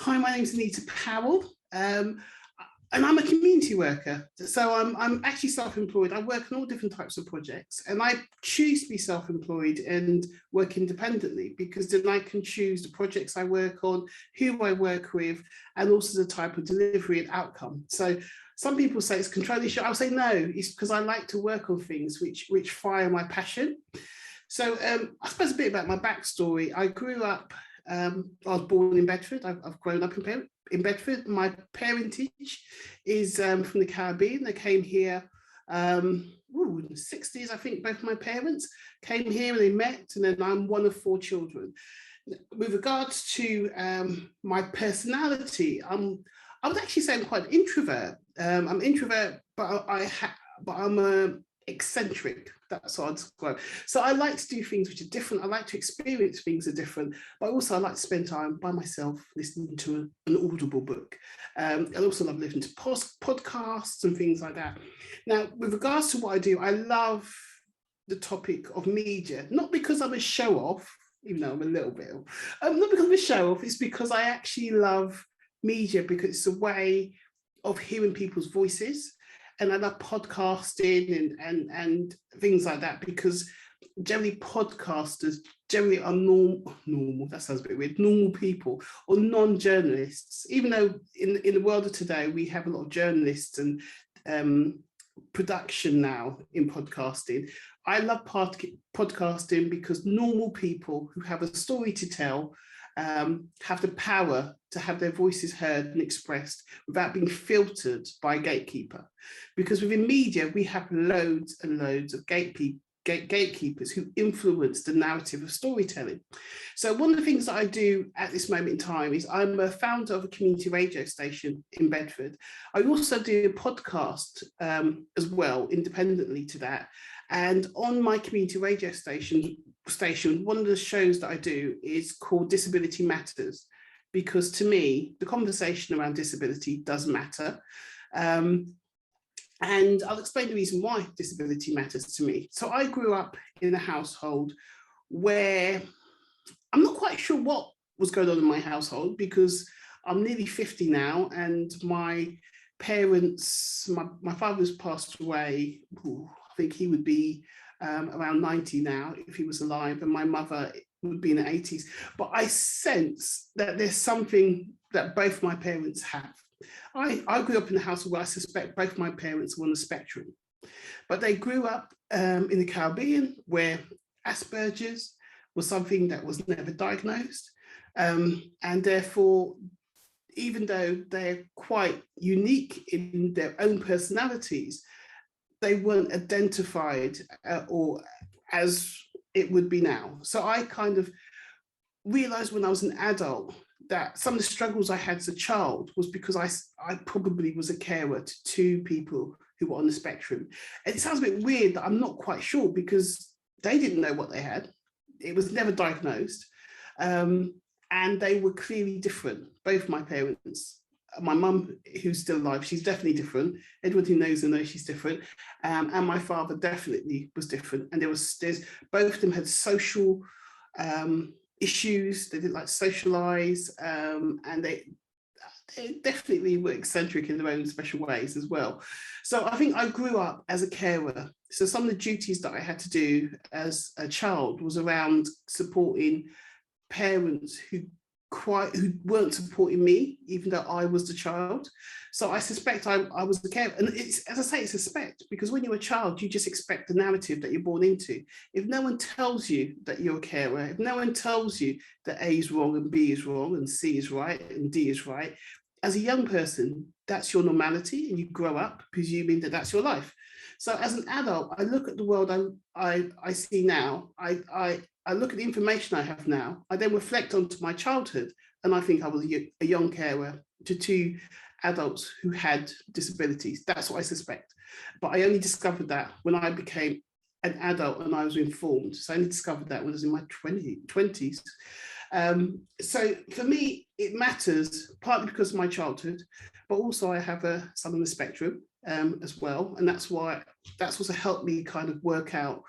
Hi, my name's Anita Powell, and I'm a community worker. So I'm actually self-employed. I work on all different types of projects, and I choose to be self-employed and work independently because then I can choose the projects I work on, who I work with, and also the type of delivery and outcome. So some people say it's control issue. I'll say no, it's because I like to work on things which fire my passion. So I suppose a bit about my backstory. I grew up, I was born in Bedford. I've grown up in Bedford. My parentage is from the Caribbean. They came here in the 60s, I think. Both my parents came here and they met, and then I'm one of 4 children. With regards to my personality, I would actually say I'm quite an introvert. I'm an introvert, but I'm a eccentric. That's what I'd describe. So I like to do things which are different. I like to experience things that are different, but also I like to spend time by myself listening to an audible book. I also love listening to podcasts and things like that. Now, with regards to what I do, I love the topic of media, not because I'm a show off, even though I'm a little bit, not because I'm a show off, it's because I actually love media because it's a way of hearing people's voices. And I love podcasting and things like that because generally podcasters generally are normal, that sounds a bit weird, normal people or non-journalists, even though in the world of today, we have a lot of journalists and production now in podcasting. I love podcasting because normal people who have a story to tell have the power to have their voices heard and expressed without being filtered by a gatekeeper. Because within media, we have loads and loads of gatekeepers who influence the narrative of storytelling. So one of the things that I do at this moment in time is I'm a founder of a community radio station in Bedford. I also do a podcast as well, independently to that. And on my community radio station, one of the shows that I do is called Disability Matters, because to me, the conversation around disability does matter. And I'll explain the reason why disability matters to me. So I grew up in a household where I'm not quite sure what was going on in my household because I'm nearly 50 now, and my parents, my father's passed away. I think he would be around 90 now if he was alive, and my mother would be in the 80s. But I sense that there's something that both my parents have. I grew up in a house where I suspect both my parents were on the spectrum, but they grew up in the Caribbean where Asperger's was something that was never diagnosed. And therefore, even though they're quite unique in their own personalities, they weren't identified or as it would be now. So I kind of realized when I was an adult that some of the struggles I had as a child was because I probably was a carer to 2 people who were on the spectrum. And it sounds a bit weird that I'm not quite sure because they didn't know what they had. It was never diagnosed. And they were clearly different, both my parents. My mum, who's still alive, she's definitely different. Everyone who knows her knows she's different. And my father definitely was different. And there's both of them had social issues. They didn't like to socialize, and they definitely were eccentric in their own special ways as well. So I think I grew up as a carer. So some of the duties that I had to do as a child was around supporting parents who weren't supporting me, even though I was the child. So I suspect I was the carer. And it's, as I say, it's suspect, because when you're a child, you just expect the narrative that you're born into. If no one tells you that you're a carer, if no one tells you that A is wrong and B is wrong and C is right and D is right, as a young person, that's your normality, and you grow up presuming that that's your life. So as an adult, I look at the world I see now, I look at the information I have now, I then reflect onto my childhood, and I think I was a young carer to 2 adults who had disabilities. That's what I suspect. But I only discovered that when I became an adult and I was informed. So I only discovered that when I was in my 20s. So for me, it matters partly because of my childhood, but also I have a son on the spectrum as well. And that's also helped me kind of work out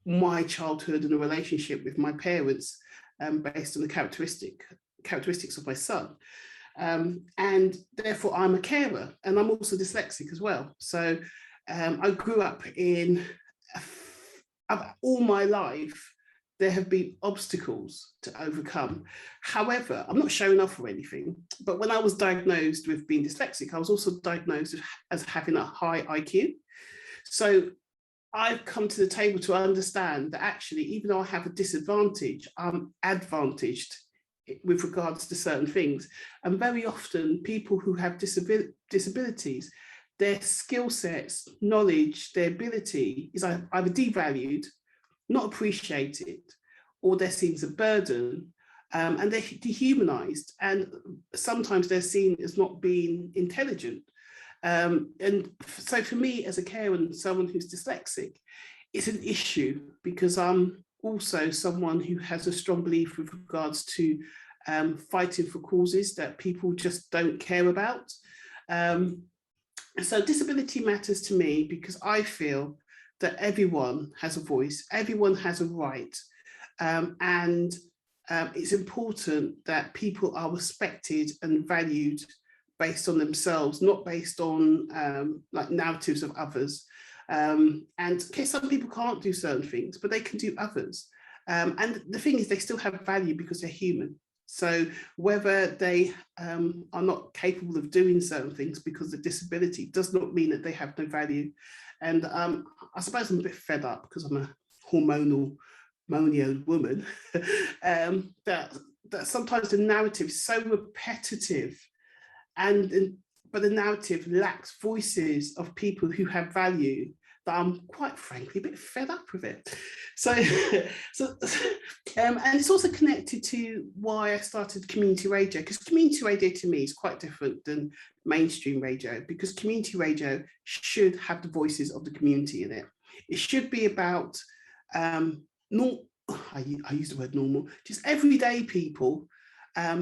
my childhood and the relationship with my parents based on the characteristics of my son. And therefore I'm a carer, and I'm also dyslexic as well. So I grew up in, all my life, there have been obstacles to overcome. However, I'm not showing off or anything, but when I was diagnosed with being dyslexic, I was also diagnosed as having a high IQ. So I've come to the table to understand that actually, even though I have a disadvantage, I'm advantaged with regards to certain things. And very often people who have disabilities, their skill sets, knowledge, their ability is either devalued, not appreciated, or they're seen as a burden, and they're dehumanized, and sometimes they're seen as not being intelligent. And so for me as a carer and someone who's dyslexic, it's an issue, because I'm also someone who has a strong belief with regards to fighting for causes that people just don't care about. So disability matters to me because I feel that everyone has a voice, everyone has a right, and it's important that people are respected and valued based on themselves, not based on like narratives of others. And okay, some people can't do certain things, but they can do others. And the thing is, they still have value because they're human. So whether they are not capable of doing certain things because of disability does not mean that they have no value. And I suppose I'm a bit fed up because I'm a hormonal, moany old woman, that sometimes the narrative is so repetitive, but the narrative lacks voices of people who have value, that I'm quite frankly a bit fed up with it. So, and it's also connected to why I started community radio, because community radio to me is quite different than mainstream radio, because community radio should have the voices of the community in it. It should be about, I use the word normal, just everyday people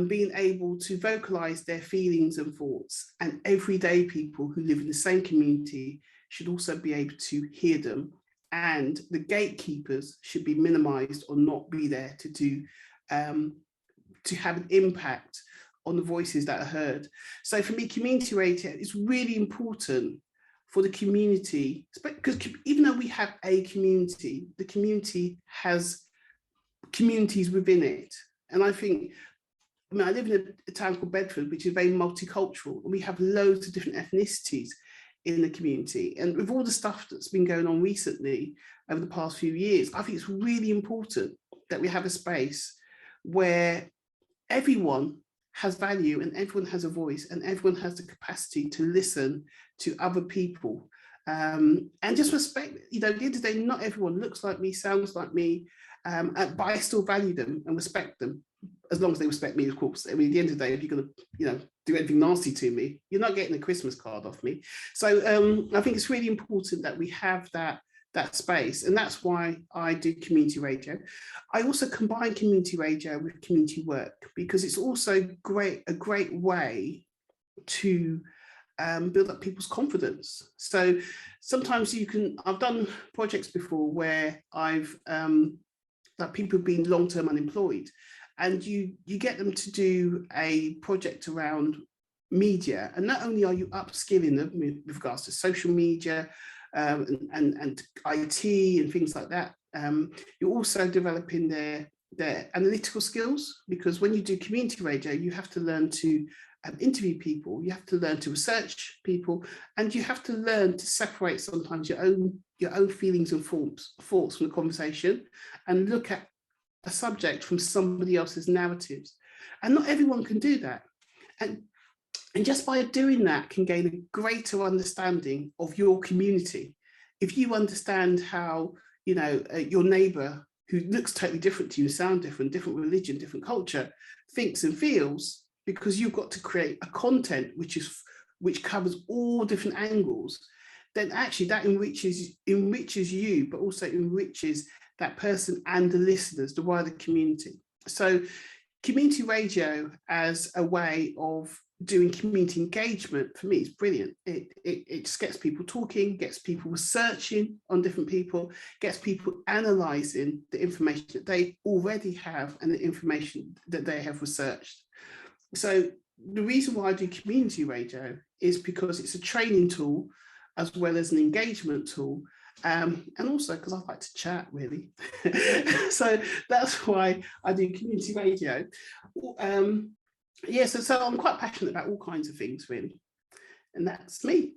being able to vocalize their feelings and thoughts, and everyday people who live in the same community should also be able to hear them, and the gatekeepers should be minimized or not be there to do to have an impact on the voices that are heard. So for me, community radio is really important for the community, because even though we have a community, the community has communities within it. And I think, I mean, I live in a town called Bedford, which is very multicultural, and we have loads of different ethnicities in the community. And with all the stuff that's been going on recently over the past few years, I think it's really important that we have a space where everyone has value and everyone has a voice and everyone has the capacity to listen to other people, and just respect, you know, at the end of the day, not everyone looks like me, sounds like me, but I still value them and respect them, as long as they respect me, of course. I mean, at the end of the day, if you're going to, you know, do anything nasty to me, you're not getting a Christmas card off me. So I think it's really important that we have that space, and that's why I do community radio. I also combine community radio with community work, because it's also a great way to build up people's confidence. So sometimes I've done projects before where that people have been long-term unemployed, and you get them to do a project around media, and not only are you upskilling them with regards to social media and IT and things like that, you're also developing their analytical skills, because when you do community radio, you have to learn to interview people, you have to learn to research people, and you have to learn to separate sometimes your own feelings and thoughts from the conversation, and look at a subject from somebody else's narratives. And not everyone can do that. And just by doing that can gain a greater understanding of your community. If you understand how, you know, your neighbor who looks totally different to you, sound different religion, different culture, thinks and feels, because you've got to create a content which covers all different angles, then actually that enriches you, but also enriches that person and the listeners, the wider community. So community radio as a way of doing community engagement, for me, is brilliant. It just gets people talking, gets people researching on different people, gets people analysing the information that they already have and the information that they have researched. So the reason why I do community radio is because it's a training tool as well as an engagement tool, and also because I like to chat, really. So that's why I do community radio. Yeah, so I'm quite passionate about all kinds of things, really, and that's me.